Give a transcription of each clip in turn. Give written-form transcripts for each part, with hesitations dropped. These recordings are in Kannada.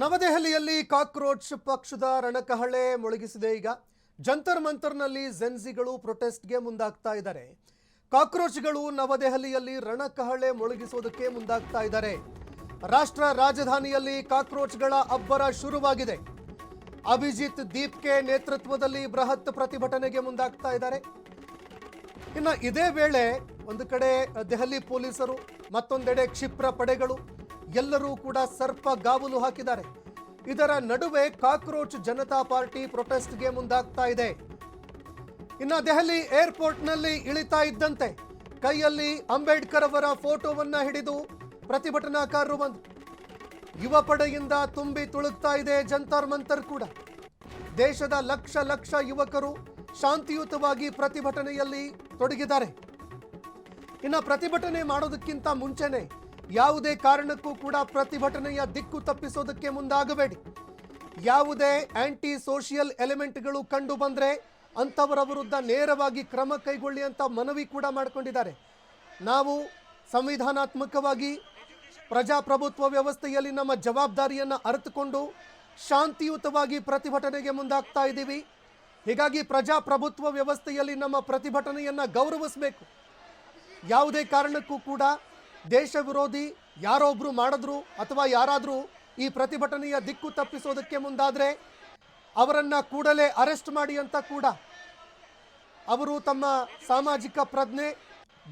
ನವದೆಹಲಿಯಲ್ಲಿ ಕಾಕ್ರೋಚ್ ಪಕ್ಷದ ರಣಕಹಳೆ ಮೊಳಗಿಸಿದೆ. ಈಗ ಜಂತರ್ ಮಂತರ್ನಲ್ಲಿ ಜೆನ್ಸಿಗಳು ಪ್ರೊಟೆಸ್ಟ್ಗೆ ಮುಂದಾಗ್ತಾ ಇದ್ದಾರೆ. ಕಾಕ್ರೋಚ್ಗಳು ನವದೆಹಲಿಯಲ್ಲಿ ರಣಕಹಳೆ ಮೊಳಗಿಸೋದಕ್ಕೆ ಮುಂದಾಗ್ತಾ ಇದ್ದಾರೆ. ರಾಷ್ಟ್ರ ರಾಜಧಾನಿಯಲ್ಲಿ ಕಾಕ್ರೋಚ್ಗಳ ಅಬ್ಬರ ಶುರುವಾಗಿದೆ. ಅಭಿಜಿತ್ ದೀಪ್ಕೆ ನೇತೃತ್ವದಲ್ಲಿ ಬೃಹತ್ ಪ್ರತಿಭಟನೆಗೆ ಮುಂದಾಗ್ತಾ ಇದ್ದಾರೆ. ಇನ್ನು ಇದೇ ವೇಳೆ ಒಂದು ಕಡೆ ದೆಹಲಿ ಪೊಲೀಸರು, ಮತ್ತೊಂದೆಡೆ ಕ್ಷಿಪ್ರ ಪಡೆಗಳು ಎಲ್ಲರೂ ಕೂಡ ಸರ್ಪಗಾವಲು ಹಾಕಿದ್ದಾರೆ. ಇದರ ನಡುವೆ ಕಾಕ್ರೋಚ್ ಜನತಾ ಪಾರ್ಟಿ ಪ್ರೊಟೆಸ್ಟ್ಗೆ ಮುಂದಾಗ್ತಾ ಇದೆ. ಇನ್ನು ದೆಹಲಿ ಏರ್ಪೋರ್ಟ್ನಲ್ಲಿ ಇಳಿತಾ ಇದ್ದಂತೆ ಕೈಯಲ್ಲಿ ಅಂಬೇಡ್ಕರ್ ಅವರ ಫೋಟೋವನ್ನ ಹಿಡಿದು ಪ್ರತಿಭಟನಾಕಾರರು ಬಂದರು. ಯುವ ಪಡೆಯಿಂದ ತುಂಬಿ ತುಳುಕ್ತಾ ಇದೆ ಜಂತರ್ ಮಂತರ್ ಕೂಡ. ದೇಶದ ಲಕ್ಷ ಲಕ್ಷ ಯುವಕರು ಶಾಂತಿಯುತವಾಗಿ ಪ್ರತಿಭಟನೆಯಲ್ಲಿ ತೊಡಗಿದ್ದಾರೆ. ಇನ್ನು ಪ್ರತಿಭಟನೆ ಮಾಡೋದಕ್ಕಿಂತ ಮುಂಚೆನೆ ಯಾವುದೇ ಕಾರಣಕ್ಕೂ ಕೂಡ ಪ್ರತಿಭಟನೆಯ ದಿಕ್ಕು ತಪ್ಪಿಸೋದಕ್ಕೆ ಮುಂದಾಗಬೇಡಿ. ಯಾವುದೇ ಆಂಟಿ ಸೋಷಿಯಲ್ ಎಲಿಮೆಂಟ್ಗಳು ಕಂಡು ಬಂದರೆ ಅಂಥವರ ವಿರುದ್ಧ ನೇರವಾಗಿ ಕ್ರಮ ಕೈಗೊಳ್ಳಿ ಅಂತ ಮನವಿ ಕೂಡ ಮಾಡಿಕೊಂಡಿದ್ದಾರೆ. ನಾವು ಸಂವಿಧಾನಾತ್ಮಕವಾಗಿ ಪ್ರಜಾಪ್ರಭುತ್ವ ವ್ಯವಸ್ಥೆಯಲ್ಲಿ ನಮ್ಮ ಜವಾಬ್ದಾರಿಯನ್ನು ಅರಿತುಕೊಂಡು ಶಾಂತಿಯುತವಾಗಿ ಪ್ರತಿಭಟನೆಗೆ ಮುಂದಾಗ್ತಾ ಇದ್ದೀವಿ. ಹೀಗಾಗಿ ಪ್ರಜಾಪ್ರಭುತ್ವ ವ್ಯವಸ್ಥೆಯಲ್ಲಿ ನಮ್ಮ ಪ್ರತಿಭಟನೆಯನ್ನು ಗೌರವಿಸಬೇಕು. ಯಾವುದೇ ಕಾರಣಕ್ಕೂ ಕೂಡ ದೇಶ ವಿರೋಧಿ ಯಾರೊಬ್ಬರು ಮಾಡಿದ್ರು ಅಥವಾ ಯಾರಾದರೂ ಈ ಪ್ರತಿಭಟನೆಯ ದಿಕ್ಕು ತಪ್ಪಿಸೋದಕ್ಕೆ ಮುಂದಾದರೆ ಅವರನ್ನು ಕೂಡಲೇ ಅರೆಸ್ಟ್ ಮಾಡಿ ಅಂತ ಕೂಡ ಅವರು ತಮ್ಮ ಸಾಮಾಜಿಕ ಪ್ರಜ್ಞೆ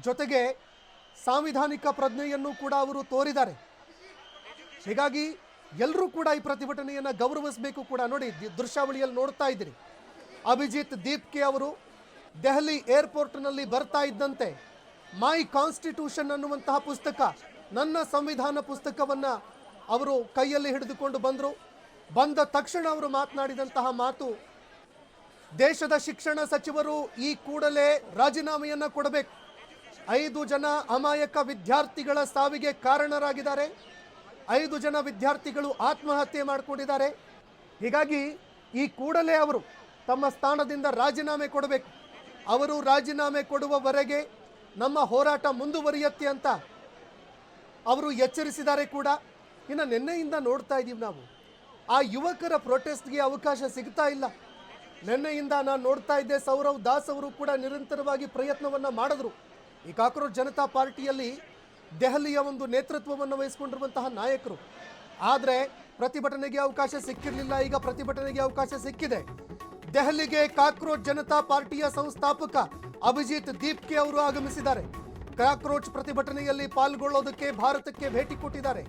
ಜೊತೆಗೆ ಸಾಂವಿಧಾನಿಕ ಪ್ರಜ್ಞೆಯನ್ನು ಕೂಡ ಅವರು ತೋರಿದ್ದಾರೆ. ಹೀಗಾಗಿ ಎಲ್ಲರೂ ಕೂಡ ಈ ಪ್ರತಿಭಟನೆಯನ್ನು ಗೌರವಿಸಬೇಕು ಕೂಡ. ನೋಡಿ, ದೃಶ್ಯಾವಳಿಯಲ್ಲಿ ನೋಡ್ತಾ ಇದ್ದೀರಿ, ಅಭಿಜಿತ್ ದೀಪ್ಕೆ ಅವರು ದೆಹಲಿ ಏರ್ಪೋರ್ಟ್ನಲ್ಲಿ ಬರ್ತಾ ಇದ್ದಂತೆ ಮೈ ಕಾನ್ಸ್ಟಿಟ್ಯೂಷನ್ ಅನ್ನುವಂತಹ ಪುಸ್ತಕ, ನನ್ನ ಸಂವಿಧಾನ ಪುಸ್ತಕವನ್ನು ಅವರು ಕೈಯಲ್ಲಿ ಹಿಡಿದುಕೊಂಡು ಬಂದರು. ಬಂದ ತಕ್ಷಣ ಅವರು ಮಾತನಾಡಿದಂತಹ ಮಾತು, ದೇಶದ ಶಿಕ್ಷಣ ಸಚಿವರು ಈ ಕೂಡಲೇ ರಾಜೀನಾಮೆಯನ್ನು ಕೊಡಬೇಕು. 5 ಜನ ಅಮಾಯಕ ವಿದ್ಯಾರ್ಥಿಗಳ ಸಾವಿಗೆ ಕಾರಣರಾಗಿದ್ದಾರೆ. 5 ಜನ ವಿದ್ಯಾರ್ಥಿಗಳು ಆತ್ಮಹತ್ಯೆ ಮಾಡಿಕೊಂಡಿದ್ದಾರೆ. ಹೀಗಾಗಿ ಈ ಕೂಡಲೇ ಅವರು ತಮ್ಮ ಸ್ಥಾನದಿಂದ ರಾಜೀನಾಮೆ ಕೊಡಬೇಕು. ಅವರು ರಾಜೀನಾಮೆ ಕೊಡುವವರೆಗೆ ನಮ್ಮ ಹೋರಾಟ ಮುಂದುವರಿಯುತ್ತೆ ಅಂತ ಅವರು ಎಚ್ಚರಿಸಿದ್ದಾರೆ ಕೂಡ. ಇನ್ನು ನಿನ್ನೆಯಿಂದ ನೋಡ್ತಾ ಇದ್ದೀವಿ ನಾವು, ಆ ಯುವಕರ ಪ್ರೊಟೆಸ್ಟ್ಗೆ ಅವಕಾಶ ಸಿಗ್ತಾ ಇಲ್ಲ. ನಿನ್ನೆಯಿಂದ ನಾನು ನೋಡ್ತಾ ಇದ್ದೆ, ಸೌರವ್ ದಾಸ್ ಅವರು ಕೂಡ ನಿರಂತರವಾಗಿ ಪ್ರಯತ್ನವನ್ನು ಮಾಡಿದ್ರು. ಈ ಕಾಕ್ರೋಚ್ ಜನತಾ ಪಾರ್ಟಿಯಲ್ಲಿ ದೆಹಲಿಯ ಒಂದು ನೇತೃತ್ವವನ್ನು ವಹಿಸಿಕೊಂಡಿರುವಂತಹ ನಾಯಕರು. ಆದರೆ ಪ್ರತಿಭಟನೆಗೆ ಅವಕಾಶ ಸಿಕ್ಕಿರಲಿಲ್ಲ. ಈಗ ಪ್ರತಿಭಟನೆಗೆ ಅವಕಾಶ ಸಿಕ್ಕಿದೆ. ದೆಹಲಿಗೆ ಕಾಕ್ರೋಚ್ ಜನತಾ ಪಾರ್ಟಿಯ ಸಂಸ್ಥಾಪಕ ಅಭಿಜಿತ್ ದೀಪ್ಕೆ ಅವರು ಆಗಮಿಸಿದ್ದಾರೆ. ಕಾಕ್ರೋಚ್ ಪ್ರತಿಭಟನೆಯಲ್ಲಿ ಪಾಲ್ಗೊಳ್ಳೋದಕ್ಕೆ ಭಾರತಕ್ಕೆ ಭೇಟಿ ಕೊಟ್ಟಿದ್ದಾರೆ.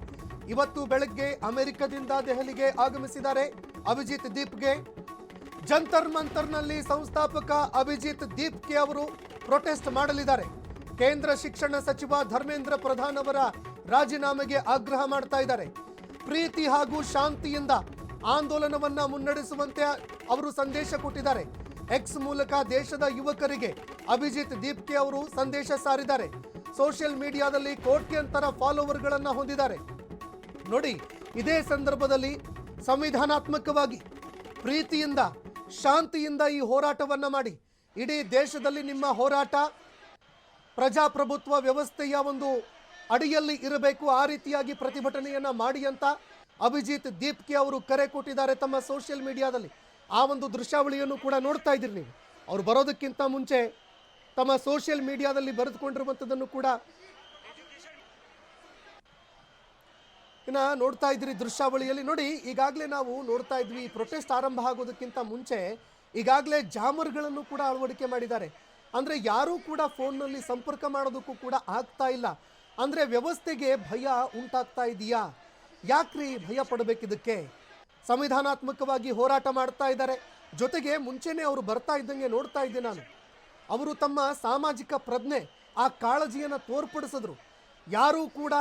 ಇವತ್ತು ಬೆಳಗ್ಗೆ ಅಮೆರಿಕದಿಂದ ದೆಹಲಿಗೆ ಆಗಮಿಸಿದ್ದಾರೆ ಅಭಿಜಿತ್ ದೀಪ್ಗೆ. ಜಂತರ್ ಮಂತರ್ನಲ್ಲಿ ಸಂಸ್ಥಾಪಕ ಅಭಿಜಿತ್ ದೀಪ್ಕೆ ಅವರು ಪ್ರೊಟೆಸ್ಟ್ ಮಾಡಲಿದ್ದಾರೆ. ಕೇಂದ್ರ ಶಿಕ್ಷಣ ಸಚಿವ ಧರ್ಮೇಂದ್ರ ಪ್ರಧಾನ್ ಅವರ ರಾಜೀನಾಮೆಗೆ ಆಗ್ರಹ ಮಾಡ್ತಾ ಇದ್ದಾರೆ. ಪ್ರೀತಿ ಹಾಗೂ ಶಾಂತಿಯಿಂದ ಆಂದೋಲನವನ್ನ ಮುನ್ನಡೆಸುವಂತೆ ಅವರು ಸಂದೇಶ ಕೊಟ್ಟಿದ್ದಾರೆ. ಎಕ್ಸ್ ಮೂಲಕ ದೇಶದ ಯುವಕರಿಗೆ ಅಭಿಜಿತ್ ದೀಪ್ಕೆ ಅವರು ಸಂದೇಶ ಸಾರಿದ್ದಾರೆ. ಸೋಷಿಯಲ್ ಮೀಡಿಯಾದಲ್ಲಿ ಕೋಟ್ಯಂತರ ಫಾಲೋವರ್ಗಳನ್ನು ಹೊಂದಿದ್ದಾರೆ. ನೋಡಿ, ಇದೇ ಸಂದರ್ಭದಲ್ಲಿ ಸಂವಿಧಾನಾತ್ಮಕವಾಗಿ ಪ್ರೀತಿಯಿಂದ ಶಾಂತಿಯಿಂದ ಈ ಹೋರಾಟವನ್ನು ಮಾಡಿ. ಇಡೀ ದೇಶದಲ್ಲಿ ನಿಮ್ಮ ಹೋರಾಟ ಪ್ರಜಾಪ್ರಭುತ್ವ ವ್ಯವಸ್ಥೆಯ ಒಂದು ಅಡಿಯಲ್ಲಿ ಇರಬೇಕು. ಆ ರೀತಿಯಾಗಿ ಪ್ರತಿಭಟನೆಯನ್ನು ಮಾಡಿ ಅಂತ ಅಭಿಜಿತ್ ದೀಪ್ಕೆ ಅವರು ಕರೆ ಕೊಟ್ಟಿದ್ದಾರೆ ತಮ್ಮ ಸೋಷಿಯಲ್ ಮೀಡಿಯಾದಲ್ಲಿ. ಆ ಒಂದು ದೃಶ್ಯಾವಳಿಯನ್ನು ಕೂಡ ನೋಡ್ತಾ ಇದ್ದೀರಿ ನೀವು. ಅವರು ಬರೋದಕ್ಕಿಂತ ಮುಂಚೆ ತಮ್ಮ ಸೋಷಿಯಲ್ ಮೀಡಿಯಾದಲ್ಲಿ ಬರೆದುಕೊಂಡಿರುವಂಥದ್ದನ್ನು ಕೂಡ ನೋಡ್ತಾ ಇದ್ದೀರಿ ದೃಶ್ಯಾವಳಿಯಲ್ಲಿ. ನೋಡಿ, ಈಗಾಗಲೇ ನಾವು ನೋಡ್ತಾ ಇದ್ವಿ, ಪ್ರೊಟೆಸ್ಟ್ ಆರಂಭ ಆಗೋದಕ್ಕಿಂತ ಮುಂಚೆ ಈಗಾಗಲೇ ಜಾಮರ್ಗಳನ್ನು ಕೂಡ ಅಳವಡಿಕೆ ಮಾಡಿದ್ದಾರೆ. ಅಂದರೆ ಯಾರೂ ಕೂಡ ಫೋನ್ನಲ್ಲಿ ಸಂಪರ್ಕ ಮಾಡೋದಕ್ಕೂ ಕೂಡ ಆಗ್ತಾ ಇಲ್ಲ. ಅಂದರೆ ವ್ಯವಸ್ಥೆಗೆ ಭಯ ಉಂಟಾಗ್ತಾ ಇದೆಯಾ? ಯಾಕ್ರಿ ಭಯ ಪಡಬೇಕಿದಕ್ಕೆ? ಸಂವಿಧಾನಾತ್ಮಕವಾಗಿ ಹೋರಾಟ ಮಾಡ್ತಾ ಇದ್ದಾರೆ. ಜೊತೆಗೆ ಮುಂಚೆನೇ ಅವರು ಬರ್ತಾ ಇದ್ದಂಗೆ ನೋಡ್ತಾ ಇದ್ದೆ ನಾನು, ಅವರು ತಮ್ಮ ಸಾಮಾಜಿಕ ಪ್ರಜ್ಞೆ ಆ ಕಾಳಜಿಯನ್ನು ತೋರ್ಪಡಿಸಿದ್ರು. ಯಾರೂ ಕೂಡ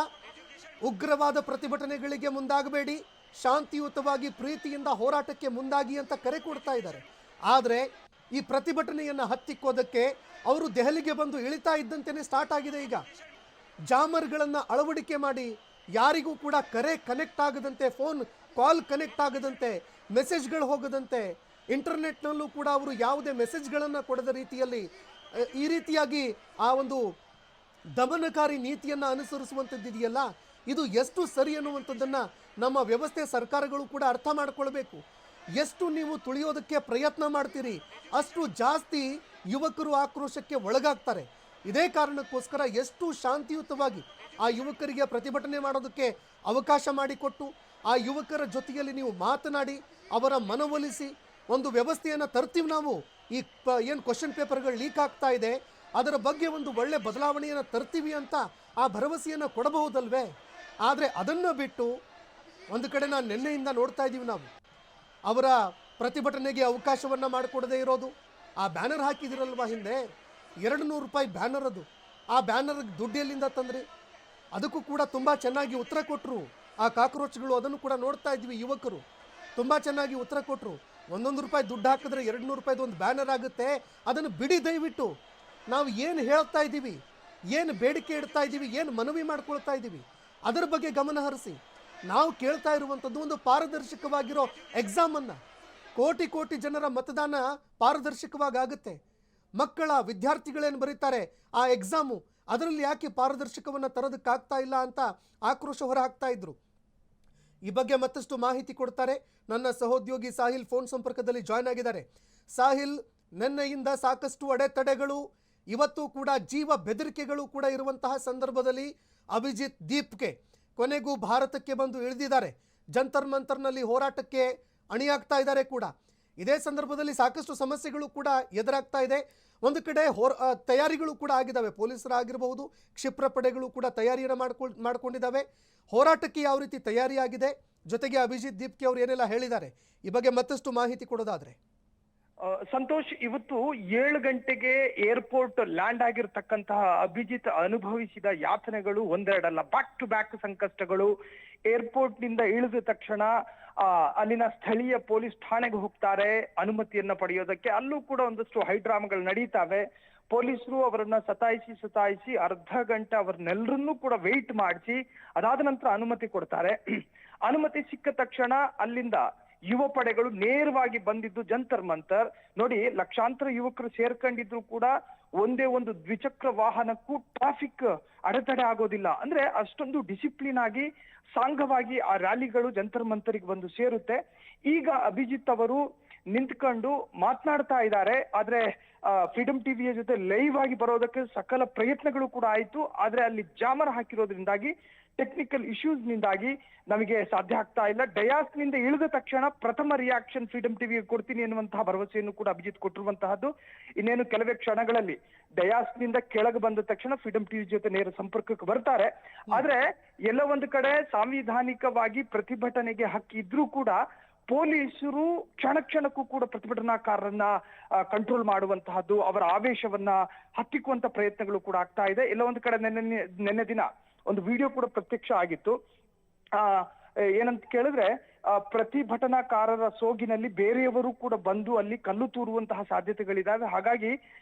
ಉಗ್ರವಾದ ಪ್ರತಿಭಟನೆಗಳಿಗೆ ಮುಂದಾಗಬೇಡಿ, ಶಾಂತಿಯುತವಾಗಿ ಪ್ರೀತಿಯಿಂದ ಹೋರಾಟಕ್ಕೆ ಮುಂದಾಗಿ ಅಂತ ಕರೆ ಕೊಡ್ತಾ ಇದ್ದಾರೆ. ಆದರೆ ಈ ಪ್ರತಿಭಟನೆಯನ್ನು ಹತ್ತಿಕ್ಕೋದಕ್ಕೆ ಅವರು ದೆಹಲಿಗೆ ಬಂದು ಇಳಿತಾ ಇದ್ದಂತೆಯೇ ಸ್ಟಾರ್ಟ್ ಆಗಿದೆ. ಈಗ ಜಾಮರ್ಗಳನ್ನು ಅಳವಡಿಕೆ ಮಾಡಿ ಯಾರಿಗೂ ಕೂಡ ಕರೆ ಕನೆಕ್ಟ್ ಆಗದಂತೆ, ಫೋನ್ ಕಾಲ್ ಕನೆಕ್ಟ್ ಆಗದಂತೆ, ಮೆಸೇಜ್ಗಳು ಹೋಗದಂತೆ, ಇಂಟರ್ನೆಟ್ನಲ್ಲೂ ಕೂಡ ಅವರು ಯಾವುದೇ ಮೆಸೇಜ್ಗಳನ್ನು ಕೊಡದ ರೀತಿಯಲ್ಲಿ ಈ ರೀತಿಯಾಗಿ ಆ ಒಂದು ದಮನಕಾರಿ ನೀತಿಯನ್ನು ಅನುಸರಿಸುವಂಥದ್ದಿದೆಯಲ್ಲ, ಇದು ಎಷ್ಟು ಸರಿ ಅನ್ನುವಂಥದ್ದನ್ನು ನಮ್ಮ ವ್ಯವಸ್ಥೆ ಸರ್ಕಾರಗಳು ಕೂಡ ಅರ್ಥ ಮಾಡ್ಕೊಳ್ಬೇಕು. ಎಷ್ಟು ನೀವು ತುಳಿಯೋದಕ್ಕೆ ಪ್ರಯತ್ನ ಮಾಡ್ತೀರಿ ಅಷ್ಟು ಜಾಸ್ತಿ ಯುವಕರು ಆಕ್ರೋಶಕ್ಕೆ ಒಳಗಾಗ್ತಾರೆ. ಇದೇ ಕಾರಣಕ್ಕೋಸ್ಕರ ಎಷ್ಟು ಶಾಂತಿಯುತವಾಗಿ ಆ ಯುವಕರಿಗೆ ಪ್ರತಿಭಟನೆ ಮಾಡೋದಕ್ಕೆ ಅವಕಾಶ ಮಾಡಿಕೊಟ್ಟು ಆ ಯುವಕರ ಜೊತೆಯಲ್ಲಿ ನೀವು ಮಾತನಾಡಿ ಅವರ ಮನವೊಲಿಸಿ ಒಂದು ವ್ಯವಸ್ಥೆಯನ್ನು ತರ್ತೀವಿ ನಾವು. ಈ ಏನು ಕ್ವಶನ್ ಪೇಪರ್ಗಳು ಲೀಕ್ ಆಗ್ತಾ ಇದೆ ಅದರ ಬಗ್ಗೆ ಒಂದು ಒಳ್ಳೆ ಬದಲಾವಣೆಯನ್ನು ತರ್ತೀವಿ ಅಂತ ಆ ಭರವಸೆಯನ್ನು ಕೊಡಬಹುದಲ್ವೇ? ಆದರೆ ಅದನ್ನು ಬಿಟ್ಟು ಒಂದು ಕಡೆ ನಾನು ನಿನ್ನೆಯಿಂದ ನೋಡ್ತಾ ಇದ್ದೀವಿ ನಾವು ಅವರ ಪ್ರತಿಭಟನೆಗೆ ಅವಕಾಶವನ್ನು ಮಾಡಿಕೊಡದೇ ಇರೋದು. ಆ ಬ್ಯಾನರ್ ಹಾಕಿದಿರಲ್ವಾ ಹಿಂದೆ, 200 ರೂಪಾಯಿ ಬ್ಯಾನರ್ ಅದು. ಆ ಬ್ಯಾನರ್ಗೆ ದುಡ್ಡು ಎಲ್ಲಿಂದ ತಂದ್ರಿ? ಅದಕ್ಕೂ ಕೂಡ ತುಂಬ ಚೆನ್ನಾಗಿ ಉತ್ತರ ಕೊಟ್ಟರು ಆ ಕಾಕ್ರೋಚ್ಗಳು. ಅದನ್ನು ಕೂಡ ನೋಡ್ತಾ ಇದ್ವಿ, ಯುವಕರು ತುಂಬ ಚೆನ್ನಾಗಿ ಉತ್ತರ ಕೊಟ್ಟರು. 100 ರೂಪಾಯಿ ದುಡ್ಡು ಹಾಕಿದ್ರೆ 200 ರೂಪಾಯಿದು ಒಂದು ಬ್ಯಾನರ್ ಆಗುತ್ತೆ, ಅದನ್ನು ಬಿಡಿ ದಯವಿಟ್ಟು. ನಾವು ಏನು ಹೇಳ್ತಾ ಇದ್ದೀವಿ, ಏನು ಬೇಡಿಕೆ ಇಡ್ತಾ ಇದ್ದೀವಿ, ಏನು ಮನವಿ ಮಾಡ್ಕೊಳ್ತಾ ಇದ್ದೀವಿ ಅದರ ಬಗ್ಗೆ ಗಮನ ಹರಿಸಿ. ನಾವು ಕೇಳ್ತಾ ಇರುವಂಥದ್ದು ಒಂದು ಪಾರದರ್ಶಕವಾಗಿರೋ ಎಕ್ಸಾಮನ್ನು. ಕೋಟಿ ಕೋಟಿ ಜನರ ಮತದಾನ ಪಾರದರ್ಶಕವಾಗಿ ಆಗುತ್ತೆ. ಮಕ್ಕಳ ವಿದ್ಯಾರ್ಥಿಗಳೇನು ಬರೀತಾರೆ ಆ ಎಕ್ಸಾಮು, ಅದರಲ್ಲಿ ಯಾಕೆ ಪಾರದರ್ಶಕವನ್ನು ತರೋದಕ್ಕಾಗ್ತಾ ಇಲ್ಲ ಅಂತ ಆಕ್ರೋಶ ಹೊರ ಹಾಕ್ತಾ ಇದ್ರು. ಈ ಬಗ್ಗೆ ಮತ್ತಷ್ಟು ಮಾಹಿತಿ ಕೊಡ್ತಾರೆ ನನ್ನ ಸಹೋದ್ಯೋಗಿ ಸಾಹಿಲ್. ಫೋನ್ ಸಂಪರ್ಕದಲ್ಲಿ ಜಾಯ್ನ್ ಆಗಿದ್ದಾರೆ. ಸಾಹಿಲ್, ನಿನ್ನೆಯಿಂದ ಸಾಕಷ್ಟು ಅಡೆತಡೆಗಳು, ಇವತ್ತು ಕೂಡ ಜೀವ ಬೆದರಿಕೆಗಳು ಕೂಡ ಇರುವಂತಹ ಸಂದರ್ಭದಲ್ಲಿ ಅಭಿಜಿತ್ ದೀಪ್ಗೆ ಕೊನೆಗೂ ಭಾರತಕ್ಕೆ ಬಂದು ಇಳಿದಿದ್ದಾರೆ. ಜಂತರ್ ಮಂತರ್ನಲ್ಲಿ ಹೋರಾಟಕ್ಕೆ ಅಣಿಯಾಗ್ತಾ ಇದ್ದಾರೆ ಕೂಡ. ಇದೇ ಸಂದರ್ಭದಲ್ಲಿ ಸಾಕಷ್ಟು ಸಮಸ್ಯೆಗಳು ಕೂಡ ಎದುರಾಗ್ತಾ ಇದೆ. ಒಂದು ಕಡೆ ತಯಾರಿಗಳು ಕೂಡ ಆಗಿದ್ದಾವೆ. ಪೊಲೀಸರಾಗಿರಬಹುದು, ಕ್ಷಿಪ್ರ ಪಡೆಗಳು ಕೂಡ ತಯಾರಿಯನ್ನು ಮಾಡ್ಕೊಂಡಿದ್ದಾವೆ. ಹೋರಾಟಕ್ಕೆ ಯಾವ ರೀತಿ ತಯಾರಿ ಆಗಿದೆ, ಜೊತೆಗೆ ಅಭಿಜಿತ್ ದೀಪ್ಗೆ ಅವರು ಏನೆಲ್ಲ ಹೇಳಿದ್ದಾರೆ, ಈ ಬಗ್ಗೆ ಮತ್ತಷ್ಟು ಮಾಹಿತಿ ಕೊಡೋದಾದ್ರೆ. ಸಂತೋಷ್, ಇವತ್ತು 7 ಗಂಟೆಗೆ ಏರ್ಪೋರ್ಟ್ ಲ್ಯಾಂಡ್ ಆಗಿರ್ತಕ್ಕಂತಹ ಅಭಿಜಿತ್ ಅನುಭವಿಸಿದ ಯಾತನೆಗಳು ಒಂದೆರಡಲ್ಲ, ಬ್ಯಾಕ್ ಟು ಬ್ಯಾಕ್ ಸಂಕಷ್ಟಗಳು. ಏರ್ಪೋರ್ಟ್ ನಿಂದ ಇಳಿದ ತಕ್ಷಣ ಅಲ್ಲಿನ ಸ್ಥಳೀಯ ಪೊಲೀಸ್ ಠಾಣೆಗೆ ಹೋಗ್ತಾರೆ ಅನುಮತಿಯನ್ನ ಪಡೆಯೋದಕ್ಕೆ. ಅಲ್ಲೂ ಕೂಡ ಒಂದಷ್ಟು ಹೈಡ್ರಾಮಾಗಳು ನಡೀತಾವೆ. ಪೊಲೀಸರು ಅವರನ್ನ ಸತಾಯಿಸಿ ಅರ್ಧ ಗಂಟೆ ಅವ್ರನ್ನೆಲ್ಲರನ್ನೂ ಕೂಡ ವೆಯ್ಟ್ ಮಾಡಿಸಿ ಅದಾದ ನಂತರ ಅನುಮತಿ ಕೊಡ್ತಾರೆ. ಅನುಮತಿ ಸಿಕ್ಕ ತಕ್ಷಣ ಅಲ್ಲಿಂದ ಯುವ ಪಡೆಗಳು ನೇರವಾಗಿ ಬಂದಿದ್ದು ಜಂತರ್ ಮಂತರ್. ನೋಡಿ, ಲಕ್ಷಾಂತರ ಯುವಕರು ಸೇರ್ಕೊಂಡಿದ್ರು ಕೂಡ ಒಂದೇ ಒಂದು ದ್ವಿಚಕ್ರ ವಾಹನಕ್ಕೂ ಟ್ರಾಫಿಕ್ ಅಡೆತಡೆ ಆಗೋದಿಲ್ಲ. ಅಂದ್ರೆ ಅಷ್ಟೊಂದು ಡಿಸಿಪ್ಲಿನ್ ಆಗಿ ಸಾಂಘವಾಗಿ ಆ ರ್ಯಾಲಿಗಳು ಜಂತರ್ ಮಂತರಿಗೆ ಬಂದು ಸೇರುತ್ತೆ. ಈಗ ಅಭಿಜಿತ್ ಅವರು ನಿಂತ್ಕೊಂಡು ಮಾತನಾಡ್ತಾ ಇದ್ದಾರೆ. ಆದ್ರೆ ಫ್ರೀಡಂ ಟಿವಿಯ ಜೊತೆ ಲೈವ್ ಆಗಿ ಬರೋದಕ್ಕೆ ಸಕಲ ಪ್ರಯತ್ನಗಳು ಕೂಡ ಆಯ್ತು. ಆದ್ರೆ ಅಲ್ಲಿ ಜಾಮರ್ ಹಾಕಿರೋದ್ರಿಂದಾಗಿ, ಟೆಕ್ನಿಕಲ್ ಇಶ್ಯೂಸ್ ನಿಂದಾಗಿ ನಮಗೆ ಸಾಧ್ಯ ಆಗ್ತಾ ಇಲ್ಲ. ಡಯಾಸ್ ನಿಂದ ಇಳಿದ ತಕ್ಷಣ ಪ್ರಥಮ ರಿಯಾಕ್ಷನ್ ಫ್ರೀಡಂ ಟಿವಿಗೆ ಕೊಡ್ತೀನಿ ಎನ್ನುವಂತಹ ಭರವಸೆಯನ್ನು ಕೂಡ ಅಭಿಜಿತ್ ಕೊಟ್ಟಿರುವಂತಹದ್ದು. ಇನ್ನೇನು ಕೆಲವೇ ಕ್ಷಣಗಳಲ್ಲಿ ಡಯಾಸ್ ನಿಂದ ಕೆಳಗೆ ಬಂದ ತಕ್ಷಣ ಫ್ರೀಡಂ ಟಿವಿ ಜೊತೆ ನೇರ ಸಂಪರ್ಕಕ್ಕೆ ಬರ್ತಾರೆ. ಆದ್ರೆ ಎಲ್ಲ ಒಂದು ಕಡೆ ಸಾಂವಿಧಾನಿಕವಾಗಿ ಪ್ರತಿಭಟನೆಗೆ ಹಕ್ಕಿದ್ರೂ ಕೂಡ ಪೊಲೀಸರು ಕ್ಷಣಕ್ಕೂ ಕೂಡ ಪ್ರತಿಭಟನಾಕಾರರನ್ನ ಕಂಟ್ರೋಲ್ ಮಾಡುವಂತಹದ್ದು, ಅವರ ಆವೇಶವನ್ನ ಹತ್ತಿಕ್ಕುವಂತ ಪ್ರಯತ್ನಗಳು ಕೂಡ ಆಗ್ತಾ ಇದೆ. ಎಲ್ಲ ಒಂದು ಕಡೆ ನಿನ್ನೆ ದಿನ ಒಂದು ವಿಡಿಯೋ ಕೂಡ ಪ್ರತ್ಯಕ್ಷ ಆಗಿತ್ತು. ಏನಂತ ಕೇಳಿದ್ರೆ, ಪ್ರತಿಭಟನಾಕಾರರ ಸೋಗಿನಲ್ಲಿ ಬೇರೆಯವರು ಕೂಡ ಬಂದು ಅಲ್ಲಿ ಕಲ್ಲು ತೂರುವಂತಹ ಸಾಧ್ಯತೆಗಳಿದಾವೆ. ಹಾಗಾಗಿ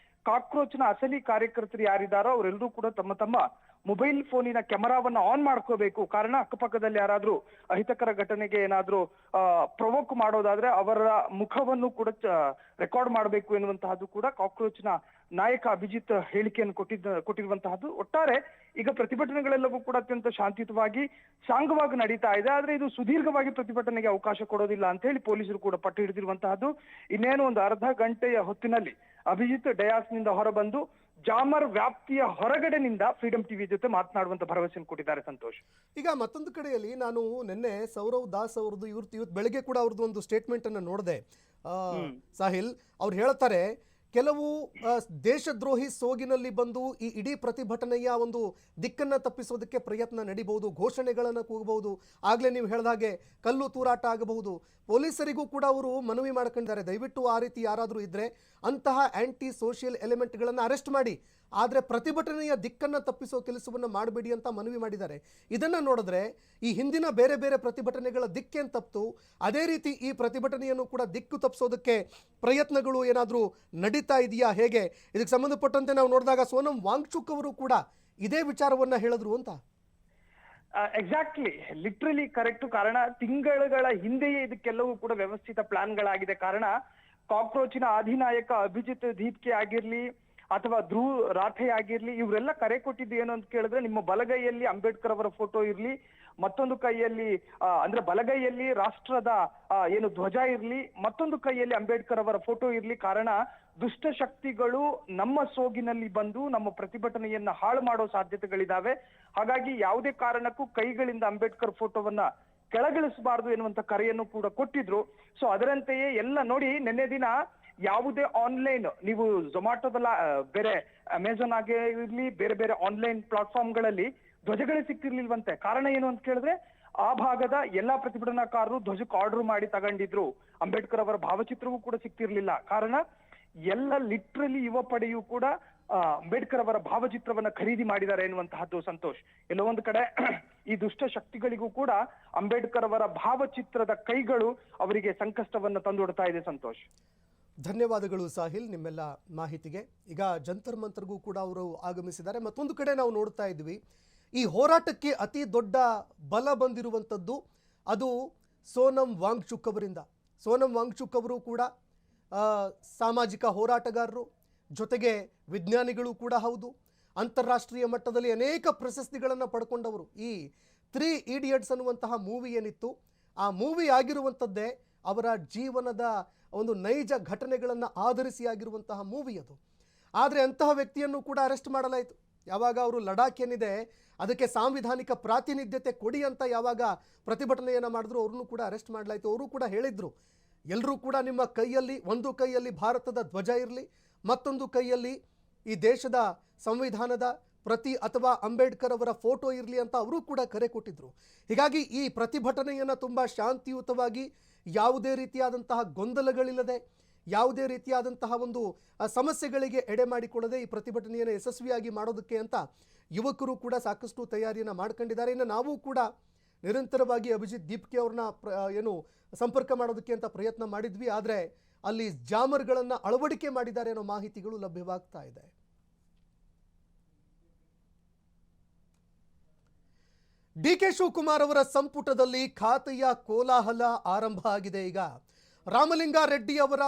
ಕಾಕ್ರೋಚ್ನ ಅಸಲಿ ಕಾರ್ಯಕರ್ತರು ಯಾರಿದ್ದಾರೋ ಅವರೆಲ್ಲರೂ ಕೂಡ ತಮ್ಮ ತಮ್ಮ ಮೊಬೈಲ್ ಫೋನಿನ ಕ್ಯಾಮೆರಾವನ್ನ ಆನ್ ಮಾಡ್ಕೋಬೇಕು. ಕಾರಣ ಅಕ್ಕಪಕ್ಕದಲ್ಲಿ ಯಾರಾದ್ರೂ ಅಹಿತಕರ ಘಟನೆಗೆ ಏನಾದ್ರೂ ಪ್ರವೋಕ್ ಮಾಡೋದಾದ್ರೆ ಅವರ ಮುಖವನ್ನು ಕೂಡ ರೆಕಾರ್ಡ್ ಮಾಡಬೇಕು ಎನ್ನುವಂತಹದ್ದು ಕೂಡ ಕಾಕ್ರೋಚ್ನ ನಾಯಕ ಅಭಿಜಿತ್ ಹೇಳಿಕೆಯನ್ನು ಕೊಟ್ಟಿರುವಂತಹದ್ದು. ಒಟ್ಟಾರೆ ಈಗ ಪ್ರತಿಭಟನೆಗಳೆಲ್ಲವೂ ಕೂಡ ಅತ್ಯಂತ ಶಾಂತಿಯುತವಾಗಿ ಸಾಂಗವಾಗಿ ನಡೀತಾ ಇದೆ. ಆದ್ರೆ ಇದು ಸುದೀರ್ಘವಾಗಿ ಪ್ರತಿಭಟನೆಗೆ ಅವಕಾಶ ಕೊಡೋದಿಲ್ಲ ಅಂತ ಹೇಳಿ ಪೊಲೀಸರು ಕೂಡ ಪಟ್ಟು ಹಿಡಿದಿರುವಂತಹದ್ದು. ಇನ್ನೇನು ಒಂದು ಅರ್ಧ ಗಂಟೆಯ ಹೊತ್ತಿನಲ್ಲಿ ಅಭಿಜಿತ್ ಡಯಾಸ್ ನಿಂದ ಹೊರಬಂದು ಜಾಮರ್ ವ್ಯಾಪ್ತಿಯ ಹೊರಗಡೆನಿಂದ ಫ್ರೀಡಂ ಟಿವಿ ಜೊತೆ ಮಾತನಾಡುವಂತ ಭರವಸೆಯನ್ನು ಕೊಟ್ಟಿದ್ದಾರೆ. ಸಂತೋಷ್, ಈಗ ಮತ್ತೊಂದು ಕಡೆಯಲ್ಲಿ ನಾನು ನಿನ್ನೆ ಸೌರವ್ ದಾಸ್ ಅವ್ರದ್ದು ಇವತ್ತು ಬೆಳಗ್ಗೆ ಕೂಡ ಅವ್ರದ್ದು ಒಂದು ಸ್ಟೇಟ್ಮೆಂಟ್ ಅನ್ನು ನೋಡಿದೆ. ಸಾಹಿಲ್ ಅವ್ರು ಹೇಳ್ತಾರೆ, ಕೆಲವು ದೇಶದ್ರೋಹಿ ಸೋಗಿನಲ್ಲಿ ಬಂದು ಈ ಇಡೀ ಪ್ರತಿಭಟನೆಯ ಒಂದು ದಿಕ್ಕನ್ನು ತಪ್ಪಿಸೋದಕ್ಕೆ ಪ್ರಯತ್ನ ನಡೀಬಹುದು, ಘೋಷಣೆಗಳನ್ನು ಕೂಗಬಹುದು, ಆಗಲೇ ನೀವು ಹೇಳಿದ ಹಾಗೆ ಕಲ್ಲು ತೂರಾಟ ಆಗಬಹುದು. ಪೊಲೀಸರಿಗೂ ಕೂಡ ಅವರು ಮನವಿ ಮಾಡ್ಕೊಂಡಿದ್ದಾರೆ, ದಯವಿಟ್ಟು ಆ ರೀತಿ ಯಾರಾದರೂ ಇದ್ದರೆ ಅಂತಹ ಆ್ಯಂಟಿ ಸೋಷಿಯಲ್ ಎಲಿಮೆಂಟ್ಗಳನ್ನು ಅರೆಸ್ಟ್ ಮಾಡಿ, ಆದರೆ ಪ್ರತಿಭಟನೆಯ ದಿಕ್ಕನ್ನು ತಪ್ಪಿಸೋ ಕೆಲಸವನ್ನು ಮಾಡಬೇಡಿ ಅಂತ ಮನವಿ ಮಾಡಿದ್ದಾರೆ. ಇದನ್ನು ನೋಡಿದ್ರೆ ಈ ಹಿಂದಿನ ಬೇರೆ ಬೇರೆ ಪ್ರತಿಭಟನೆಗಳ ದಿಕ್ಕೇನು ತಪ್ಪಿತು, ಅದೇ ರೀತಿ ಈ ಪ್ರತಿಭಟನೆಯನ್ನು ಕೂಡ ದಿಕ್ಕು ತಪ್ಪಿಸೋದಕ್ಕೆ ಪ್ರಯತ್ನಗಳು ಏನಾದರೂ ನಡೀತಾ ಇದೆಯಾ, ಹೇಗೆ? ಇದಕ್ಕೆ ಸಂಬಂಧಪಟ್ಟಂತೆ ನಾವು ನೋಡಿದಾಗ ಸೋನಂ ವಾಂಗ್ಚುಕ್ ಅವರು ಕೂಡ ಇದೇ ವಿಚಾರವನ್ನು ಹೇಳಿದ್ರು ಅಂತ. Exactly, literally correct. ಕಾರಣ ತಿಂಗಳುಗಳ ಹಿಂದೆಯೇ ಇದಕ್ಕೆಲ್ಲವೂ ಕೂಡ ವ್ಯವಸ್ಥಿತ ಪ್ಲಾನ್ಗಳಾಗಿದೆ. ಕಾರಣ ಕಾಕ್ರೋಚಿನ ಅಧಿನಾಯಕ ಅಭಿಜಿತ್ ದೀಪ್ಗೆ ಆಗಿರ್ಲಿ, ಅಥವಾ ಧ್ರುವ್ ರಾಠೆ ಆಗಿರ್ಲಿ, ಇವರೆಲ್ಲ ಕರೆ ಕೊಟ್ಟಿದ್ದು ಏನು ಅಂತ ಕೇಳಿದ್ರೆ, ನಿಮ್ಮ ಬಲಗೈಯಲ್ಲಿ ಅಂಬೇಡ್ಕರ್ ಅವರ ಫೋಟೋ ಇರ್ಲಿ, ಮತ್ತೊಂದು ಕೈಯಲ್ಲಿ ಅಂದ್ರೆ ಬಲಗೈಯಲ್ಲಿ ರಾಷ್ಟ್ರದ ಏನು ಧ್ವಜ ಇರ್ಲಿ, ಮತ್ತೊಂದು ಕೈಯಲ್ಲಿ ಅಂಬೇಡ್ಕರ್ ಅವರ ಫೋಟೋ ಇರ್ಲಿ. ಕಾರಣ ದುಷ್ಟ ಶಕ್ತಿಗಳು ನಮ್ಮ ಸೋಗಿನಲ್ಲಿ ಬಂದು ನಮ್ಮ ಪ್ರತಿಭಟನೆಯನ್ನ ಹಾಳು ಮಾಡೋ ಸಾಧ್ಯತೆಗಳಿದಾವೆ. ಹಾಗಾಗಿ ಯಾವುದೇ ಕಾರಣಕ್ಕೂ ಕೈಗಳಿಂದ ಅಂಬೇಡ್ಕರ್ ಫೋಟೋವನ್ನ ಕೆಳಗಿಳಿಸಬಾರದು ಎನ್ನುವಂತ ಕರೆಯನ್ನು ಕೂಡ ಕೊಟ್ಟಿದ್ರು. ಸೊ ಅದರಂತೆಯೇ ಎಲ್ಲ ನೋಡಿ, ನಿನ್ನೆ ದಿನ ಯಾವುದೇ ಆನ್ಲೈನ್, ನೀವು ಝೊಮ್ಯಾಟೋದಲ್ಲ, ಬೇರೆ ಅಮೆಝಾನ್ ಆಗೇ ಇರ್ಲಿ, ಬೇರೆ ಬೇರೆ ಆನ್ಲೈನ್ ಪ್ಲಾಟ್ಫಾರ್ಮ್ಗಳಲ್ಲಿ ಧ್ವಜಗಳೇ ಸಿಕ್ತಿರ್ಲಿಲ್ವಂತೆ. ಕಾರಣ ಏನು ಅಂತ ಕೇಳಿದ್ರೆ, ಆ ಭಾಗದ ಎಲ್ಲಾ ಪ್ರತಿಭಟನಾಕಾರರು ಧ್ವಜಕ್ಕೆ ಆರ್ಡರ್ ಮಾಡಿ ತಗೊಂಡಿದ್ರು. ಅಂಬೇಡ್ಕರ್ ಅವರ ಭಾವಚಿತ್ರವೂ ಕೂಡ ಸಿಕ್ತಿರ್ಲಿಲ್ಲ. ಕಾರಣ ಎಲ್ಲ ಲಿಟ್ರಲಿ ಯುವ ಪಡೆಯೂ ಕೂಡ ಅಂಬೇಡ್ಕರ್ ಅವರ ಭಾವಚಿತ್ರವನ್ನ ಖರೀದಿ ಮಾಡಿದ್ದಾರೆ ಎನ್ನುವಂತಹದ್ದು ಸಂತೋಷ್. ಎಲ್ಲೋ ಒಂದು ಕಡೆ ಈ ದುಷ್ಟ ಶಕ್ತಿಗಳಿಗೂ ಕೂಡ ಅಂಬೇಡ್ಕರ್ ಅವರ ಭಾವಚಿತ್ರದ ಕೈಗಳು ಅವರಿಗೆ ಸಂಕಷ್ಟವನ್ನ ತಂದೊಡ್ತಾ ಇದೆ ಸಂತೋಷ್. ಧನ್ಯವಾದಗಳು ಸಾಹಿಲ್ ನಿಮ್ಮೆಲ್ಲ ಮಾಹಿತಿಗೆ. ಈಗ ಜಂತರ್ ಮಂತರ್ಗೂ ಕೂಡ ಅವರು ಆಗಮಿಸಿದ್ದಾರೆ. ಮತ್ತೊಂದು ಕಡೆ ನಾವು ನೋಡ್ತಾ ಇದ್ವಿ, ಈ ಹೋರಾಟಕ್ಕೆ ಅತಿ ದೊಡ್ಡ ಬಲ ಬಂದಿರುವಂಥದ್ದು ಅದು ಸೋನಂ ವಾಂಗ್ಚುಕ್ ಅವರಿಂದ. ಸೋನಂ ವಾಂಗ್ಚುಕ್ ಅವರು ಕೂಡ ಸಾಮಾಜಿಕ ಹೋರಾಟಗಾರರು, ಜೊತೆಗೆ ವಿಜ್ಞಾನಿಗಳು ಕೂಡ ಹೌದು. ಅಂತಾರಾಷ್ಟ್ರೀಯ ಮಟ್ಟದಲ್ಲಿ ಅನೇಕ ಪ್ರಶಸ್ತಿಗಳನ್ನು ಪಡ್ಕೊಂಡವರು. ಈ 3 Idiots ಅನ್ನುವಂತಹ ಮೂವಿ ಏನಿತ್ತು, ಆ ಮೂವಿ ಆಗಿರುವಂಥದ್ದೇ ಅವರ ಜೀವನದ ಒಂದು ನೈಜ ಘಟನೆಗಳನ್ನು ಆಧರಿಸಿ ಆಗಿರುವಂತಹ ಮೂವಿ ಅದು. ಆದರೆ ಅಂತಹ ವ್ಯಕ್ತಿಯನ್ನು ಕೂಡ ಅರೆಸ್ಟ್ ಮಾಡಲಾಯಿತು. ಯಾವಾಗ ಅವರು ಲಡಾಖ್ ಏನಿದೆ ಅದಕ್ಕೆ ಸಾಂವಿಧಾನಿಕ ಪ್ರಾತಿನಿಧ್ಯತೆ ಕೊಡಿ ಅಂತ ಯಾವಾಗ ಪ್ರತಿಭಟನೆಯನ್ನು ಮಾಡಿದ್ರು, ಅವ್ರನ್ನೂ ಕೂಡ ಅರೆಸ್ಟ್ ಮಾಡಲಾಯಿತು. ಅವರು ಕೂಡ ಹೇಳಿದರು, ಎಲ್ಲರೂ ಕೂಡ ನಿಮ್ಮ ಕೈಯಲ್ಲಿ, ಒಂದು ಕೈಯಲ್ಲಿ ಭಾರತದ ಧ್ವಜ ಇರಲಿ, ಮತ್ತೊಂದು ಕೈಯಲ್ಲಿ ಈ ದೇಶದ ಸಂವಿಧಾನದ ಪ್ರತಿ ಅಥವಾ ಅಂಬೇಡ್ಕರ್ ಅವರ ಫೋಟೋ ಇರಲಿ ಅಂತ ಅವರು ಕೂಡ ಕರೆ ಕೊಟ್ಟಿದ್ರು. ಹೀಗಾಗಿ ಈ ಪ್ರತಿಭಟನೆಯನ್ನು ತುಂಬ ಶಾಂತಿಯುತವಾಗಿ, ಯಾವುದೇ ರೀತಿಯಾದಂತಹ ಗೊಂದಲಗಳಿಲ್ಲದೆ, ಯಾವುದೇ ರೀತಿಯಾದಂತಹ ಒಂದು ಸಮಸ್ಯೆಗಳಿಗೆ ಎಡೆ ಮಾಡಿಕೊಳ್ಳದೆ ಈ ಪ್ರತಿಭಟನೆಯನ್ನು ಯಶಸ್ವಿಯಾಗಿ ಮಾಡೋದಕ್ಕೆ ಅಂತ ಯುವಕರು ಕೂಡ ಸಾಕಷ್ಟು ತಯಾರಿಯನ್ನು ಮಾಡ್ಕೊಂಡಿದ್ದಾರೆ. ಇನ್ನು ನಾವು ಕೂಡ ನಿರಂತರವಾಗಿ ಅಭಿಜಿತ್ ದೀಪ್ಕೆ ಅವ್ರನ್ನ ಏನು ಸಂಪರ್ಕ ಮಾಡೋದಕ್ಕೆ ಅಂತ ಪ್ರಯತ್ನ ಮಾಡಿದ್ವಿ. ಆದರೆ ಅಲ್ಲಿ ಜಾಮರ್ಗಳನ್ನು ಅಳವಡಿಕೆ ಮಾಡಿದ್ದಾರೆ ಅನ್ನೋ ಮಾಹಿತಿಗಳು ಲಭ್ಯವಾಗ್ತಾ ಇದೆ. ಡಿ.ಕೆ. ಶಿವಕುಮಾರ್ ಅವರ ಸಂಪುಟದಲ್ಲಿ ಖಾತೆಯ ಕೋಲಾಹಲ ಆರಂಭ ಆಗಿದೆ. ಈಗ ರಾಮಲಿಂಗಾರೆಡ್ಡಿ ಅವರ